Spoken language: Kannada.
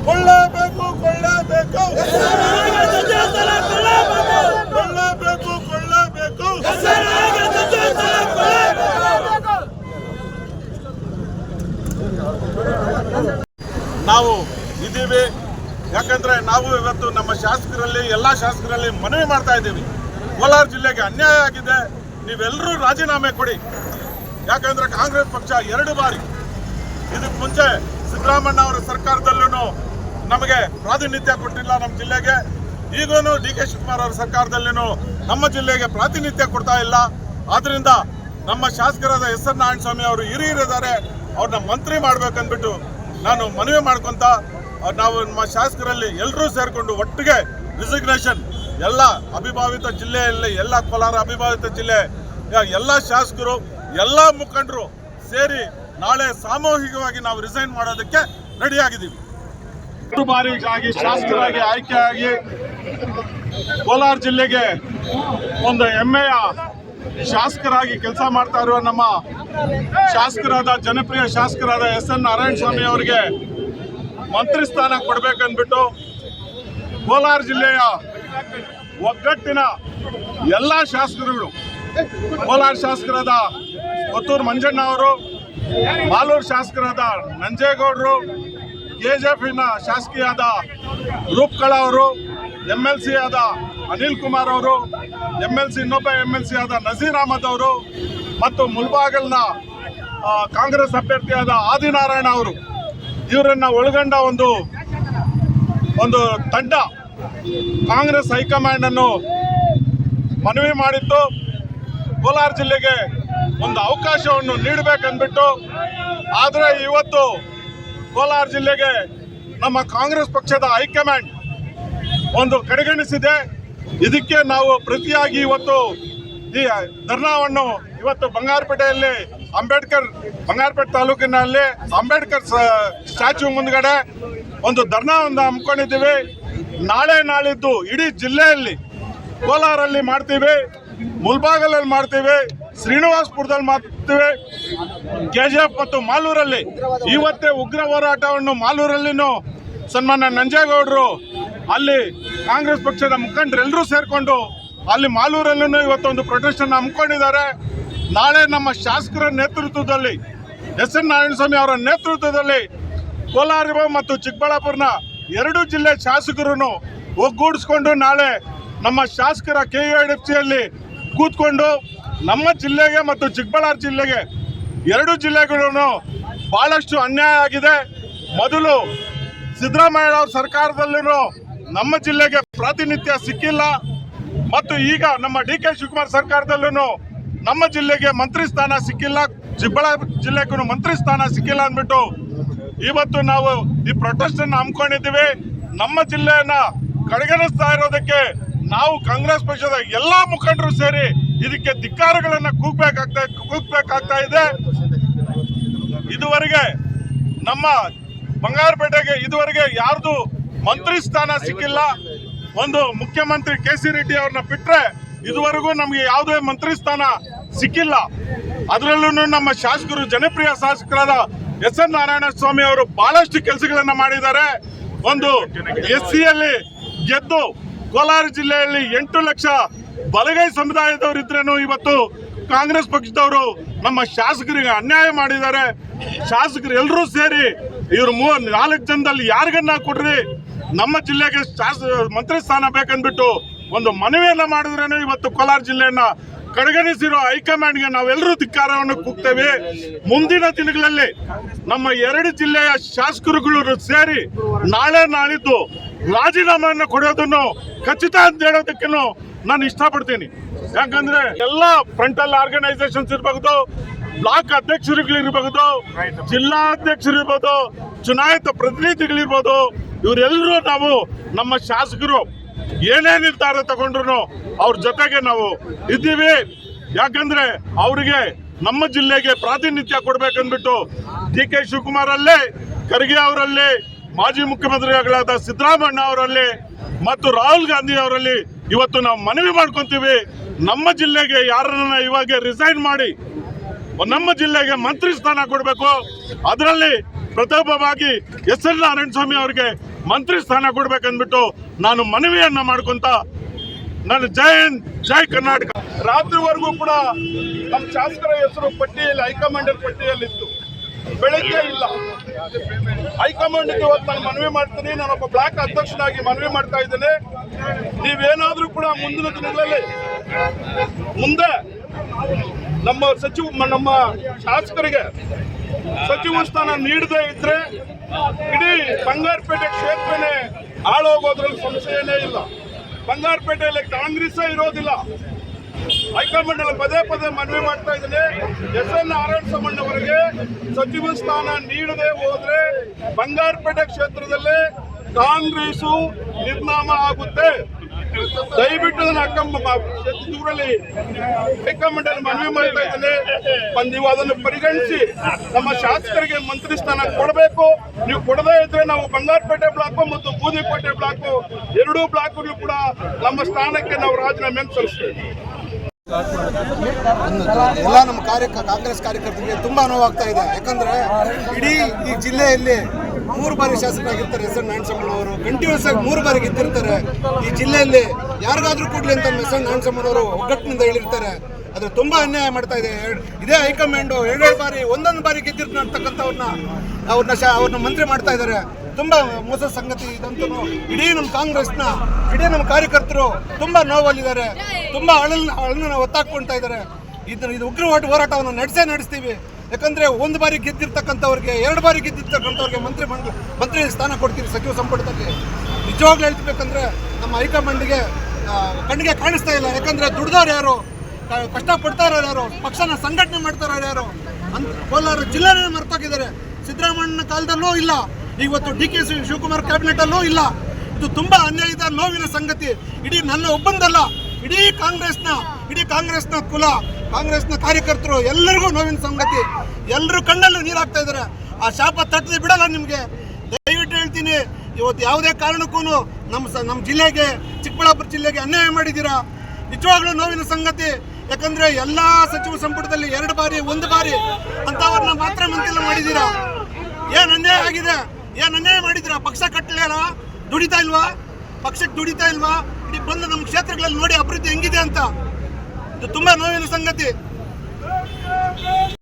ಕೊಳ್ಳಬೇಕು ಕೊಳ್ಳಬೇಕು ಕೊಳ್ಳಬೇಕು ಕೊಳ್ಳಬೇಕು. ನಾವು ಇದ್ದೀವಿ ಯಾಕಂದ್ರೆ ನಾವು ಇವತ್ತು ನಮ್ಮ ಶಾಸಕರಲ್ಲಿ ಎಲ್ಲ ಶಾಸಕರಲ್ಲಿ ಮನವಿ ಮಾಡ್ತಾ ಇದ್ದೀವಿ. ಕೋಲಾರ ಜಿಲ್ಲೆಗೆ ಅನ್ಯಾಯ ಆಗಿದೆ, ನೀವೆಲ್ಲರೂ ರಾಜೀನಾಮೆ ಕೊಡಿ. ಯಾಕಂದ್ರೆ ಕಾಂಗ್ರೆಸ್ ಪಕ್ಷ 2 ಬಾರಿ ಇದಕ್ಕೆ ಮುಂಚೆ ಸಿದ್ದರಾಮಣ್ಣ ಅವರ ಸರ್ಕಾರದಲ್ಲೂ ನಮಗೆ ಪ್ರಾತಿನಿಧ್ಯ ಕೊಟ್ಟಿಲ್ಲ ನಮ್ಮ ಜಿಲ್ಲೆಗೆ. ಈಗೂನು ಡಿ ಕೆ ಶಿವಕುಮಾರ್ ಅವರ ಸರ್ಕಾರದಲ್ಲೂ ನಮ್ಮ ಜಿಲ್ಲೆಗೆ ಪ್ರಾತಿನಿಧ್ಯ ಕೊಡ್ತಾ ಇಲ್ಲ. ಆದ್ರಿಂದ ನಮ್ಮ ಶಾಸಕರಾದ ಎಸ್ ಎನ್ ನಾರಾಯಣಸ್ವಾಮಿ ಅವರು ಹಿರಿಯರಿದ್ದಾರೆ, ಅವ್ರನ್ನ ಮಂತ್ರಿ ಮಾಡ್ಬೇಕಂದ್ಬಿಟ್ಟು ನಾನು ಮನವಿ ಮಾಡ್ಕೊಂತ ನಾವು ನಮ್ಮ ಶಾಸಕರಲ್ಲಿ ಎಲ್ಲರೂ ಸೇರಿಕೊಂಡು ಒಟ್ಟಿಗೆ ರಿಸಿಗ್ನೇಷನ್ ಎಲ್ಲ ಅವಿಭಾವಿತ ಜಿಲ್ಲೆಯಲ್ಲಿ ಎಲ್ಲ ಕೋಲಾರ ಅವಿಭಾವಿತ ಜಿಲ್ಲೆ ಎಲ್ಲ ಶಾಸಕರು ಎಲ್ಲ ಮುಖಂಡರು ಸೇರಿ ನಾಳೆ ಸಾಮೂಹಿಕವಾಗಿ ನಾವು ರಿಸೈನ್ ಮಾಡೋದಕ್ಕೆ ರೆಡಿಯಾಗಿದ್ದೀವಿ. 2 ಬಾರಿಗಾಗಿ ಶಾಸಕರಾಗಿ ಆಯ್ಕೆಯಾಗಿ ಕೋಲಾರ ಜಿಲ್ಲೆಗೆ ಒಂದು ಹೆಮ್ಮೆಯ ಶಾಸಕರಾಗಿ ಕೆಲಸ ಮಾಡ್ತಾ ಇರುವ ನಮ್ಮ ಶಾಸಕರಾದ ಜನಪ್ರಿಯ ಶಾಸಕರಾದ ಎಸ್ ಎನ್ ನಾರಾಯಣಸ್ವಾಮಿ ಅವರಿಗೆ ಮಂತ್ರಿ ಸ್ಥಾನ ಕೊಡಬೇಕಂದ್ಬಿಟ್ಟು ಕೋಲಾರ ಜಿಲ್ಲೆಯ ಒಗ್ಗಟ್ಟಿನ ಎಲ್ಲ ಶಾಸಕರುಗಳು, ಕೋಲಾರ ಶಾಸಕರಾದ ಕೊತ್ತೂರು ಮಂಜಣ್ಣ ಅವರು, ಮಾಲೂರು ಶಾಸಕರಾದ ನಂಜೇಗೌಡರು, ಕೆಜೆಪಿನ ಶಾಸಕಿಯಾದ ರೂಪಕಲಾ ಅವರು, MLC ಆದ ಅನಿಲ್ ಕುಮಾರ್ ಅವರು, ಇನ್ನೊಬ್ಬ MLC ಆದ ನಜೀರ್ ಅಹಮದ್ ಅವರು ಮತ್ತು ಮುಳಬಾಗಿಲಿನ ಕಾಂಗ್ರೆಸ್ ಅಭ್ಯರ್ಥಿಯಾದ ಆದಿನಾರಾಯಣ ಅವರು, ಇವರನ್ನ ಒಳಗೊಂಡ ಒಂದು ತಂಡ ಕಾಂಗ್ರೆಸ್ ಹೈಕಮಾಂಡ್ ಅನ್ನು ಮನವಿ ಮಾಡಿತ್ತು. ಕೋಲಾರ ಜಿಲ್ಲೆಗೆ ಒಂದು ಅವಕಾಶವನ್ನು ನೀಡಬೇಕಂದ್ಬಿಟ್ಟು. ಆದರೆ ಇವತ್ತು ಕೋಲಾರ ಜಿಲ್ಲೆಗೆ ನಮ್ಮ ಕಾಂಗ್ರೆಸ್ ಪಕ್ಷದ ಹೈಕಮಾಂಡ್ ಒಂದು ಕಡೆಗಣಿಸಿದೆ. ಇದಕ್ಕೆ ನಾವು ಪ್ರತಿಯಾಗಿ ಇವತ್ತು ಈ ಧರ್ನಾವನ್ನು ಇವತ್ತು ಬಂಗಾರಪೇಟೆಯಲ್ಲಿ ಬಂಗಾರಪೇಟೆ ತಾಲೂಕಿನಲ್ಲಿ ಅಂಬೇಡ್ಕರ್ ಸ್ಟ್ಯಾಚ್ಯೂ ಮುಂದ್ಗಡೆ ಒಂದು ಧರ್ನಾವನ್ನು ಹಮ್ಮಿಕೊಂಡಿದ್ದೀವಿ. ನಾಳೆ ನಾಳಿದ್ದು ಇಡೀ ಜಿಲ್ಲೆಯಲ್ಲಿ ಕೋಲಾರಲ್ಲಿ ಮಾಡ್ತೀವಿ, ಮುಳಬಾಗಿಲಲ್ಲಿ ಮಾಡ್ತೀವಿ, ಶ್ರೀನಿವಾಸಪುರದಲ್ಲಿ ಮಾಡ್ತೀವಿ, KGF ಮತ್ತು ಮಾಲೂರಲ್ಲಿ. ಇವತ್ತೇ ಉಗ್ರ ಹೋರಾಟವನ್ನು ಮಾಲೂರಲ್ಲಿನೂ ಸನ್ಮಾನ್ಯ ನಂಜೇಗೌಡರು ಅಲ್ಲಿ ಕಾಂಗ್ರೆಸ್ ಪಕ್ಷದ ಮುಖಂಡರೆಲ್ಲರೂ ಸೇರಿಕೊಂಡು ಅಲ್ಲಿ ಮಾಲೂರಲ್ಲೂ ಇವತ್ತೊಂದು ಪ್ರೊಟೆಸ್ಟ್ ಅನ್ನು ಹಮ್ಮಿಕೊಂಡಿದ್ದಾರೆ. ನಾಳೆ ನಮ್ಮ ಶಾಸಕರ ನೇತೃತ್ವದಲ್ಲಿ ಎಸ್ ಎನ್ ನಾರಾಯಣಸ್ವಾಮಿ ಅವರ ನೇತೃತ್ವದಲ್ಲಿ ಕೋಲಾರ ಮತ್ತು ಚಿಕ್ಕಬಳ್ಳಾಪುರನ 2 ಜಿಲ್ಲೆ ಶಾಸಕರನ್ನು ಒಗ್ಗೂಡಿಸ್ಕೊಂಡು ನಾಳೆ ನಮ್ಮ ಶಾಸಕರ KUIDFCಯಲ್ಲಿ ಕೂತ್ಕೊಂಡು ನಮ್ಮ ಜಿಲ್ಲೆಗೆ ಮತ್ತು ಚಿಕ್ಕಬಳ್ಳಾಪುರ ಜಿಲ್ಲೆಗೆ 2 ಜಿಲ್ಲೆಗಳನ್ನು ಬಹಳಷ್ಟು ಅನ್ಯಾಯ ಆಗಿದೆ. ಮೊದಲು ಸಿದ್ದರಾಮಯ್ಯ ಅವರ ಸರ್ಕಾರದಲ್ಲೂ ನಮ್ಮ ಜಿಲ್ಲೆಗೆ ಪ್ರಾತಿನಿಧ್ಯ ಸಿಕ್ಕಿಲ್ಲ ಮತ್ತು ಈಗ ನಮ್ಮ ಡಿ ಕೆ ಶಿವಕುಮಾರ್ ಸರ್ಕಾರದಲ್ಲೂ ನಮ್ಮ ಜಿಲ್ಲೆಗೆ ಮಂತ್ರಿ ಸ್ಥಾನ ಸಿಕ್ಕಿಲ್ಲ, ಚಿಕ್ಕಬಳ್ಳಾಪುರ ಜಿಲ್ಲೆಗೂ ಮಂತ್ರಿ ಸ್ಥಾನ ಸಿಕ್ಕಿಲ್ಲ ಅಂದ್ಬಿಟ್ಟು ಇವತ್ತು ನಾವು ಈ ಪ್ರೊಟೆಸ್ಟ್ ಅನ್ನು ಹಮ್ಮಿಕೊಂಡಿದ್ದೀವಿ. ನಮ್ಮ ಜಿಲ್ಲೆಯನ್ನ ಕಡೆಗಣಿಸ್ತಾ ಇರೋದಕ್ಕೆ ನಾವು ಕಾಂಗ್ರೆಸ್ ಪಕ್ಷದ ಎಲ್ಲಾ ಮುಖಂಡರು ಸೇರಿ ಇದಕ್ಕೆ ಧಿಕ್ಕಾರಗಳನ್ನ ಕೂಗಬೇಕಾಗ್ತಾ ಇದೆ. ಇದುವರೆಗೆ ನಮ್ಮ ಬಂಗಾರಪೇಟೆಗೆ ಇದುವರೆಗೆ ಯಾರ್ದು ಮಂತ್ರಿ ಸ್ಥಾನ ಸಿಕ್ಕಿಲ್ಲ. ಒಂದು ಮುಖ್ಯಮಂತ್ರಿ KC ರೆಡ್ಡಿ ಅವ್ರನ್ನ ಬಿಟ್ರೆ ಇದುವರೆಗೂ ನಮಗೆ ಯಾವುದೇ ಮಂತ್ರಿ ಸ್ಥಾನ ಸಿಕ್ಕಿಲ್ಲ. ಅದರಲ್ಲೂ ನಮ್ಮ ಶಾಸಕರು ಜನಪ್ರಿಯ ಶಾಸಕರಾದ ಎಸ್ ಎನ್ ನಾರಾಯಣಸ್ವಾಮಿ ಅವರು ಬಹಳಷ್ಟು ಕೆಲಸಗಳನ್ನ ಮಾಡಿದ್ದಾರೆ. ಒಂದು SCಯಲ್ಲಿ ಗೆದ್ದು ಕೋಲಾರ ಜಿಲ್ಲೆಯಲ್ಲಿ 8 ಲಕ್ಷ ಬಲಗೈ ಸಮುದಾಯದವರು ಇದ್ರೇನು ಇವತ್ತು ಕಾಂಗ್ರೆಸ್ ಪಕ್ಷದವರು ನಮ್ಮ ಶಾಸಕರಿಗೆ ಅನ್ಯಾಯ ಮಾಡಿದ್ದಾರೆ. ಶಾಸಕರು ಎಲ್ಲರೂ ಸೇರಿ ಇವರು 4 ಜನದಲ್ಲಿ ಯಾರಿಗನ್ನ ಕೊಡ್ರಿ, ನಮ್ಮ ಜಿಲ್ಲೆಗೆ ಮಂತ್ರಿ ಸ್ಥಾನ ಬೇಕಂದ್ಬಿಟ್ಟು ಒಂದು ಮನವಿಯನ್ನ ಮಾಡಿದ್ರೇನು ಇವತ್ತು ಕೋಲಾರ ಜಿಲ್ಲೆಯನ್ನ ಕಡೆಗಣಿಸಿರೋ ಹೈಕಮಾಂಡ್ಗೆ ನಾವೆಲ್ಲರೂ ಧಿಕ್ಕಾರವನ್ನು ಕೂಗ್ತೇವೆ. ಮುಂದಿನ ದಿನಗಳಲ್ಲಿ ನಮ್ಮ 2 ಜಿಲ್ಲೆಯ ಶಾಸಕರುಗಳು ಸೇರಿ ನಾಳೆ ನಾಳಿದ್ದು ರಾಜೀನಾಮೆಯನ್ನು ಕೊಡೋದನ್ನು ಖಚಿತ ಅಂತ ಹೇಳೋದಕ್ಕೆ ನಾನು ಇಷ್ಟಪಡ್ತೀನಿ. ಯಾಕಂದ್ರೆ ಎಲ್ಲ ಫ್ರಂಟಲ್ ಆರ್ಗನೈಸೇಷನ್ಸ್ ಇರಬಹುದು, ಬ್ಲಾಕ್ ಅಧ್ಯಕ್ಷರುಗಳಿರ್ಬಹುದು, ಜಿಲ್ಲಾ ಅಧ್ಯಕ್ಷರಿರ್ಬೋದು, ಚುನಾಯಿತ ಪ್ರತಿನಿಧಿಗಳಿರ್ಬೋದು, ಇವರೆಲ್ಲರೂ ನಾವು ನಮ್ಮ ಶಾಸಕರು ಏನೇ ನಿರ್ಧಾರ ತಗೊಂಡ್ರು ಅವ್ರ ಜೊತೆಗೆ ನಾವು ಇದ್ದೀವಿ. ಯಾಕಂದ್ರೆ ಅವರಿಗೆ ನಮ್ಮ ಜಿಲ್ಲೆಗೆ ಪ್ರಾತಿನಿಧ್ಯ ಕೊಡ್ಬೇಕಂದ್ಬಿಟ್ಟು ಡಿ ಕೆ ಶಿವಕುಮಾರ್ ಅಲ್ಲೇ, ಖರ್ಗೆ ಅವರಲ್ಲಿ, ಮಾಜಿ ಮುಖ್ಯಮಂತ್ರಿಗಳಾದ ಸಿದ್ದರಾಮಣ್ಣ ಅವರಲ್ಲಿ ಮತ್ತು ರಾಹುಲ್ ಗಾಂಧಿ ಅವರಲ್ಲಿ ಇವತ್ತು ನಾವು ಮನವಿ ಮಾಡ್ಕೊಂತೀವಿ. ನಮ್ಮ ಜಿಲ್ಲೆಗೆ ಯಾರನ್ನ ಇವಾಗ ರಿಸೈನ್ ಮಾಡಿ ನಮ್ಮ ಜಿಲ್ಲೆಗೆ ಮಂತ್ರಿ ಸ್ಥಾನ ಕೊಡಬೇಕು. ಅದರಲ್ಲಿ ಪ್ರಥಮವಾಗಿ ಎಸ್.ಎಲ್. ನಾರಾಯಣಸ್ವಾಮಿ ಅವರಿಗೆ ಮಂತ್ರಿ ಸ್ಥಾನ ಕೊಡ್ಬೇಕಂದ್ಬಿಟ್ಟು ನಾನು ಮನವಿಯನ್ನ ಮಾಡ್ಕೊಂತ ನಾನು ಜೈ ಹಿಂದ್ ಜೈ ಕರ್ನಾಟಕ. ರಾತ್ರಿವರೆಗೂ ಕೂಡ ನಮ್ಮ ಶಾಸಕರ ಹೆಸರು ಪಟ್ಟಿಯಲ್ಲಿ ಹೈಕಮಾಂಡ್ ಪಟ್ಟಿಯಲ್ಲಿತ್ತು, ಬೆಳಗ್ಗೆ ಇಲ್ಲ. ಹೈಕಮಾಂಡ್ ಇವತ್ತು ನಾನು ಮನವಿ ಮಾಡ್ತೀನಿ, ನಾನೊಬ್ಬ ಬ್ಲಾಕ್ ಅಧ್ಯಕ್ಷನಾಗಿ ಮನವಿ ಮಾಡ್ತಾ ಇದ್ದೇನೆ. ನೀವೇನಾದ್ರೂ ಕೂಡ ಮುಂದಿನ ದಿನಗಳಲ್ಲಿ ಮುಂದೆ ನಮ್ಮ ಶಾಸಕರಿಗೆ ಸಚಿವ ಸ್ಥಾನ ನೀಡದೇ ಇದ್ರೆ ಇಡೀ ಬಂಗಾರಪೇಟೆ ಕ್ಷೇತ್ರನೇ ಹಾಳೋಗೋದ್ರಲ್ಲಿ ಸಂಶಯನೇ ಇಲ್ಲ. ಬಂಗಾರಪೇಟೆಯಲ್ಲಿ ಕಾಂಗ್ರೆಸ್ಸೇ ಇರೋದಿಲ್ಲ. ಹೈಕಮಾಂಡ್ ಪದೇ ಪದೇ ಮನವಿ ಮಾಡ್ತಾ ಇದ್ದೇನೆ, ಎಸ್.ಎಲ್. ನಾರಾಯಣಸ್ವಾಮಿ ಅವರಿಗೆ ಸಚಿವ ಸ್ಥಾನ ನೀಡದೆ ಹೋದ್ರೆ ಬಂಗಾರಪೇಟೆ ಕ್ಷೇತ್ರದಲ್ಲೇ ಕಾಂಗ್ರೆಸ್ ನಿರ್ನಾಮ ಆಗುತ್ತೆ. ದಯವಿಟ್ಟು ದೂರಲ್ಲಿ ಹೈಕಮಾಂಡ್ ಅಲ್ಲಿ ಮನವಿ ಮಾಡ್ತಾ ಇದ್ದೇನೆ, ನೀವು ಅದನ್ನು ಪರಿಗಣಿಸಿ ನಮ್ಮ ಶಾಸಕರಿಗೆ ಮಂತ್ರಿ ಸ್ಥಾನ ಕೊಡಬೇಕು. ನೀವು ಕೊಡದೇ ಇದ್ರೆ ನಾವು ಬಂಗಾರಪೇಟೆ ಬ್ಲಾಕ್ ಮತ್ತು ಬೂದಿಕೋಟೆ ಬ್ಲಾಕ್ ಎರಡೂ ಬ್ಲಾಕ್ಗಳು ಕೂಡ ನಮ್ಮ ಸ್ಥಾನಕ್ಕೆ ನಾವು ರಾಜೀನಾಮೆ ಸಲ್ಲಿಸ್ತೇವೆ. ಎಲ್ಲ ನಮ್ಮ ಕಾಂಗ್ರೆಸ್ ಕಾರ್ಯಕರ್ತರಿಗೆ ತುಂಬಾ ನೋವಾಗ್ತಾ ಇದೆ. ಯಾಕಂದ್ರೆ ಇಡೀ ಈ ಜಿಲ್ಲೆಯಲ್ಲಿ 3 ಬಾರಿ ಶಾಸಕರಾಗಿರ್ತಾರೆ ಎಸ್.ಎಲ್. ನಾರಾಯಣಸ್ವಾಮಿ ಅವರು. ಕಂಟಿನ್ಯೂಸ್ ಆಗಿ 3 ಬಾರಿ ಗೆದ್ದಿರ್ತಾರೆ. ಈ ಜಿಲ್ಲೆಯಲ್ಲಿ ಯಾರಿಗಾದ್ರೂ ಕೊಡ್ಲಿ ಅಂತ ಎಸ್.ಎಲ್. ನಾರಾಯಣಸ್ವಾಮಿ ಅವರು ಒಗ್ಗಟ್ಟಿನಿಂದ ಹೇಳಿರ್ತಾರೆ. ಅದು ತುಂಬಾ ಅನ್ಯಾಯ ಮಾಡ್ತಾ ಇದೆ. ಇದೇ ಹೈಕಮಾಂಡ್ 2 ಬಾರಿ ಒಂದೊಂದು ಬಾರಿ ಅವ್ರನ್ನ ಮಂತ್ರಿ ಮಾಡ್ತಾ ಇದ್ದಾರೆ. ತುಂಬಾ ಮೋಸದ ಸಂಗತಿ ಇದಂತೂ. ಇಡೀ ನಮ್ಮ ಕಾರ್ಯಕರ್ತರು ತುಂಬಾ ನೋವಲ್ಲಿದ್ದಾರೆ, ತುಂಬಾ ಅಳನ್ನ ಒತ್ತಾಕೊಂಡ್ತಾ ಇದ್ದಾರೆ. ಇದು ಉಗ್ರವಾದ ಹೋರಾಟವನ್ನು ನಡೆಸ್ತೀವಿ. ಯಾಕಂದ್ರೆ 1 ಬಾರಿ ಗೆದ್ದಿರ್ತಕ್ಕಂಥವ್ರಿಗೆ 2 ಬಾರಿ ಗೆದ್ದಿರ್ತಕ್ಕಂಥವ್ರಿಗೆ ಮಂತ್ರಿ ಸ್ಥಾನ ಕೊಡ್ತೀವಿ ಸಚಿವ ಸಂಪುಟದಲ್ಲಿ. ನಿಜವಾಗ್ಲೂ ಹೇಳ್ಬೇಕಂದ್ರೆ ನಮ್ಮ ಹೈಕಮಾಂಡ್ಗೆ ಕಣ್ಣಿಗೆ ಕಾಣಿಸ್ತಾ ಇಲ್ಲ. ಯಾಕಂದ್ರೆ ದುಡ್ದವ್ರು ಯಾರು, ಕಷ್ಟಪಡ್ತಾ ಇರೋರು ಯಾರು, ಪಕ್ಷನ ಸಂಘಟನೆ ಮಾಡ್ತಾ ಇರೋರು ಯಾರು ಅಂತ ಕೋಲಾರ ಜಿಲ್ಲೆನೇ ಮರ್ತೋಗಿದ್ದಾರೆ. ಸಿದ್ದರಾಮಯ್ಯನ ಕಾಲದಲ್ಲೂ ಇಲ್ಲ, ಇವತ್ತು ಡಿ.ಕೆ. ಶಿವಕುಮಾರ್ ಕ್ಯಾಬಿನೆಟ್ ಅಲ್ಲೂ ಇಲ್ಲ. ಇದು ತುಂಬಾ ಅನ್ಯಾಯದ ನೋವಿನ ಸಂಗತಿ. ಇಡೀ ನನ್ನ ಒಬ್ಬಂದಲ್ಲ, ಇಡೀ ಕಾಂಗ್ರೆಸ್ನ ಕುಲ, ಕಾಂಗ್ರೆಸ್ನ ಕಾರ್ಯಕರ್ತರು ಎಲ್ಲರಿಗೂ ನೋವಿನ ಸಂಗತಿ. ಎಲ್ಲರೂ ಕಣ್ಣಲ್ಲೂ ನೀರಾಗ್ತಾ ಇದ್ದಾರೆ. ಆ ಶಾಪ ತಟ್ಟದೆ ಬಿಡಲ್ಲ ನಿಮ್ಗೆ. ದಯವಿಟ್ಟು ಹೇಳ್ತೀನಿ, ಇವತ್ತು ಯಾವುದೇ ಕಾರಣಕ್ಕೂ ನಮ್ಮ ಜಿಲ್ಲೆಗೆ, ಚಿಕ್ಕಬಳ್ಳಾಪುರ ಜಿಲ್ಲೆಗೆ ಅನ್ಯಾಯ ಮಾಡಿದ್ದೀರಾ. ನಿಜವಾಗ್ಲೂ ನೋವಿನ ಸಂಗತಿ. ಯಾಕಂದ್ರೆ ಎಲ್ಲಾ ಸಚಿವ ಸಂಪುಟದಲ್ಲಿ 2 ಬಾರಿ 1 ಬಾರಿ ಅಂತವ್ರನ್ನ ಮಾತ್ರ ಮಂತ್ರಿ ಮಾಡಿದ್ದೀರಾ. ಏನ್ ಅನ್ಯಾಯ ಆಗಿದೆ, ಏನ್ ಅನ್ಯಾಯ ಮಾಡಿದ್ದೀರಾ? ಪಕ್ಷ ಕಟ್ಟಲಿಲ್ಲ, ದುಡಿತಾ ಇಲ್ವಾ? ಪಕ್ಷಕ್ಕೆ ದುಡಿತಾ ಇಲ್ವಾ? ಇಡೀ ಬಂದು ನಮ್ಮ ಕ್ಷೇತ್ರಗಳಲ್ಲಿ ನೋಡಿ ಅಭಿವೃದ್ಧಿ ಹೆಂಗಿದೆ ಅಂತ. ಇದು ತುಂಬಾ ನೋವಿನ ಸಂಗತಿ.